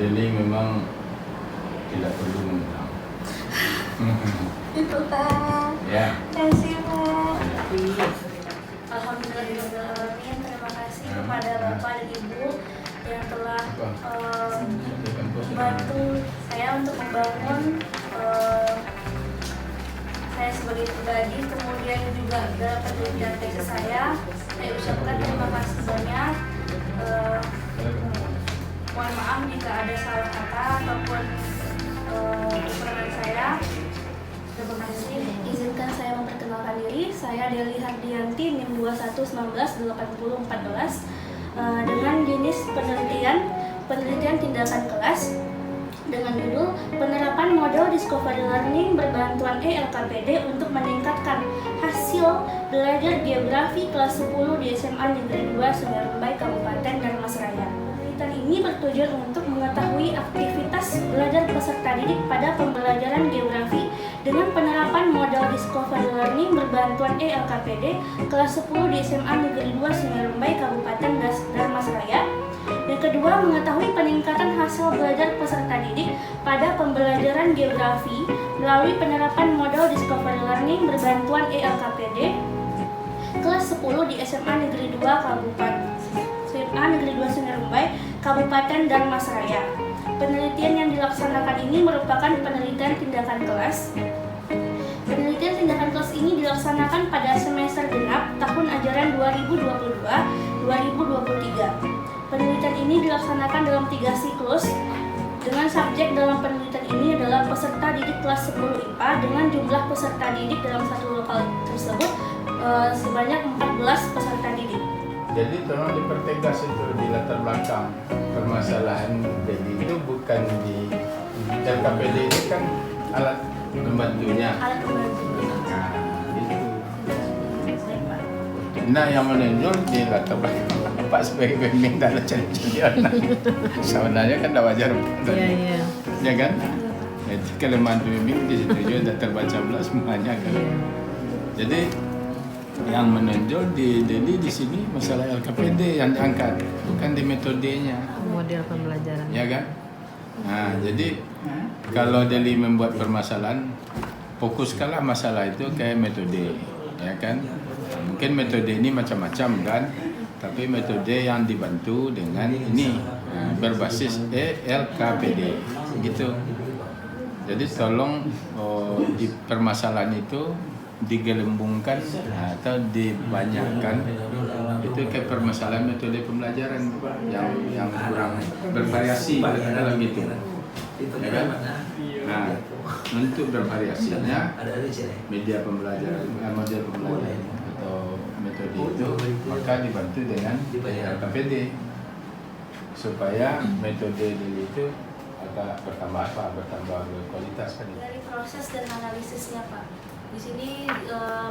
Jadi memang tidak perlu mengulang. Itu Pak. Ya. Kasih Pak. Alhamdulillahirrahmanirrahim. Terima kasih kepada Bapak dan Ibu yang telah membantu saya untuk membangun saya sebagai pribadi, kemudian juga dalam penelitian tesis saya ucapkan terima kasih banyak. Mohon maaf jika ada salah kata ataupun kekurangan saya. Terima kasih. Izinkan saya memperkenalkan diri. Saya Deli Hardianti, NIM 21198014 dengan jenis penelitian tindakan kelas dengan judul penerapan model discovery learning berbantuan ELKPD untuk meningkatkan hasil belajar geografi kelas 10 di SMA Negeri 2 Sungai Rumbai, Kabupaten Darmasraya. Penelitian ini bertujuan untuk mengetahui aktivitas belajar peserta didik pada pembelajaran geografi dengan penerapan model discovery learning berbantuan ELKPD kelas 10 di SMA Negeri 2 Sungai Rumbai, Kabupaten Darmasraya. Yang kedua, mengetahui peningkatan hasil belajar peserta didik pada pembelajaran geografi melalui penerapan model discovery learning berbantuan ELKPD kelas 10 di SMA Negeri 2 Sungai Rumbai, Kabupaten Darmasraya. Penelitian yang dilaksanakan ini merupakan penelitian tindakan kelas. Penelitian tindakan kelas ini dilaksanakan pada semester genap tahun ajaran 2022-2023. Penelitian ini dilaksanakan dalam 3 siklus. Dengan subjek dalam penelitian ini adalah peserta didik kelas 10 IPA dengan jumlah peserta didik dalam satu lokal tersebut sebanyak 14 peserta didik. Jadi tolong dipertegas itu di latar belakang permasalahan. Jadi itu bukan di LKPD ini kan alat membantunya. Alat membantu. Nah, yang menonjol di latar belakang Pak sebagai pembimbing dalam calon-calon. Sebenarnya kan dah wajar. Iya. Ya kan? Jadi kelemahan pembimbing di situ juga dah terbaca belas semuanya kan. Jadi yang menonjol di sini masalah LKPD yang diangkat, bukan di metodenya. Model pembelajaran. Ya kan? Nah, jadi kalau Deli membuat permasalahan, fokuskanlah masalah itu ke metode, ya kan? Mungkin metode ini macam-macam kan, tapi metode yang dibantu dengan ini berbasis ELKPD, gitu. Jadi tolong di permasalahan itu digelembungkan atau dibanyakkan itu ke permasalahan metode pembelajaran yang kurang bervariasi dalam gitu, ya kan? Nah, untuk bervariasinya media pembelajaran, model pembelajaran atau metode itu maka dibantu dengan LKPD supaya metode itu agak bertambah berkualitas kan. Dari proses dan analisisnya Pak, di sini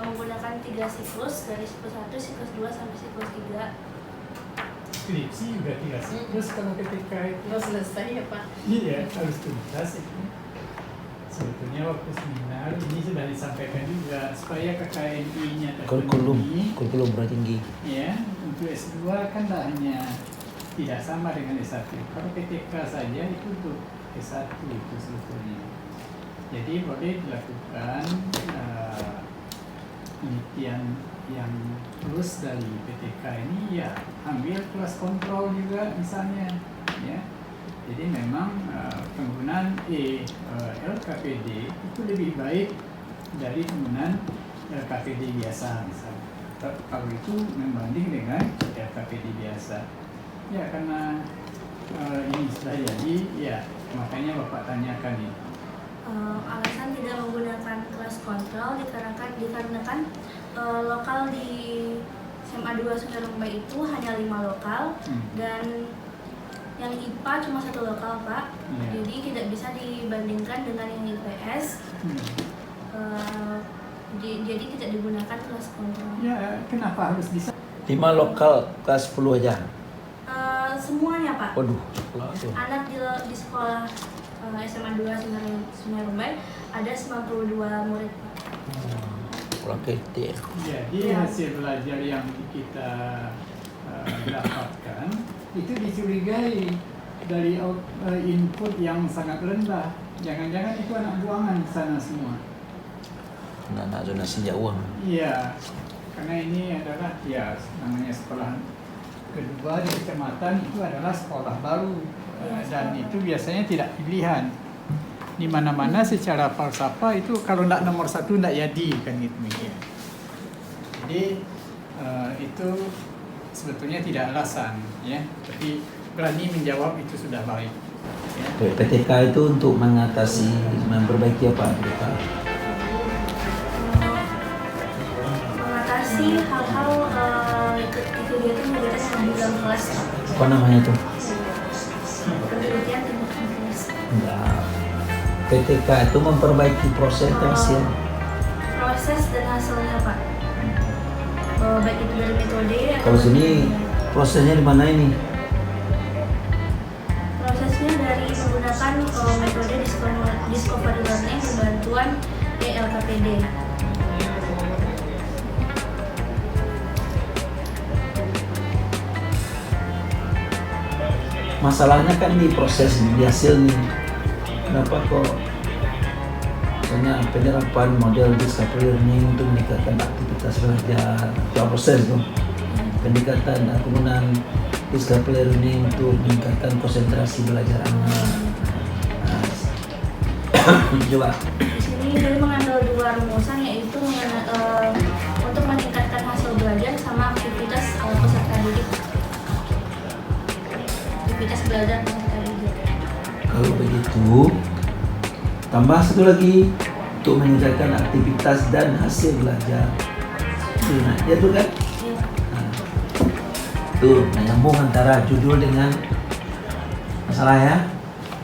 menggunakan 3 siklus dari siklus 1, siklus 2 sampai siklus 3. Skripsi juga 3 siklus kalau ketika itu. Belum selesai ya Pak? Iya, harus tuntas itu. Sebetulnya waktu seminar ini sudah disampaikan juga supaya KKNI-nya terpenuhi. Kurikulum bertinggi. Ya, untuk S2 kan tak hanya tidak sama dengan S1. Kalau PTK saja itu untuk S1 itu sebetulnya. Jadi boleh dilakukan penelitian yang terus dari PTK ini ya ambil kelas kontrol juga misalnya ya. Jadi memang penggunaan LKPD itu lebih baik dari penggunaan LKPD biasa misalnya. Kalau itu membanding dengan LKPD biasa. Ya karena ini sudah jadi, ya makanya Bapak tanyakan ini. Alasan tidak menggunakan kelas kontrol dikarenakan lokal di SMA 2 Sungai Rumbai itu hanya 5 lokal dan yang IPA cuma 1 lokal Pak. Jadi tidak bisa dibandingkan dengan yang IPS. Jadi tidak digunakan kelas kontrol. Ya kenapa harus bisa? 5 lokal kelas 10 aja. Semuanya Pak. Waduh. Anak di sekolah SMA 2 Sungai Rumbai ada 92 murid Pak. Jadi hasil belajar yang kita dapatkan itu dicurigai dari input yang sangat rendah. Jangan-jangan itu anak buangan di sana semua. Anak zonasi jauh. Iya, karena ini adalah ya namanya sekolah kedua di kecamatan, itu adalah sekolah baru. Dan itu biasanya tidak pilihan. Di mana-mana secara falsafah itu kalau tidak nomor satu tidak jadi kan gitu ya. Jadi itu sebetulnya tidak alasan ya, tapi berani menjawab itu sudah baik. Ya. PTK itu untuk mengatasi, memperbaiki apa? Mengatasi hal-hal itu dia tuh menjelaskan di dalam kelas. Apa namanya itu? Penelitian tindakan kelas. Enggak. PTK itu memperbaiki proses dan hasil. Proses dan hasilnya Pak. Baik itu dari metode. Kalau sini prosesnya di mana ini? Prosesnya dari menggunakan metode discovery learning berbantuan ELKPD. Masalahnya kan di proses, di hasil nih. Kenapa kok misalnya penerapan model discovery learning untuk meningkatkan aktivitas belajar, itu proses tuh. Peningkatan penggunaan discovery learning untuk meningkatkan konsentrasi belajar anak. Coba. Di sini dari mengambil dua rumusan, yaitu untuk meningkatkan hasil belajar sama aktivitas peserta didik. Aktivitas belajar peserta didik. Kalau begitu, tambah satu lagi untuk meningkatkan aktivitas dan hasil belajar. Nah, ya tuh kan? Iya. Tuh, nyambung antara judul dengan masalah ya.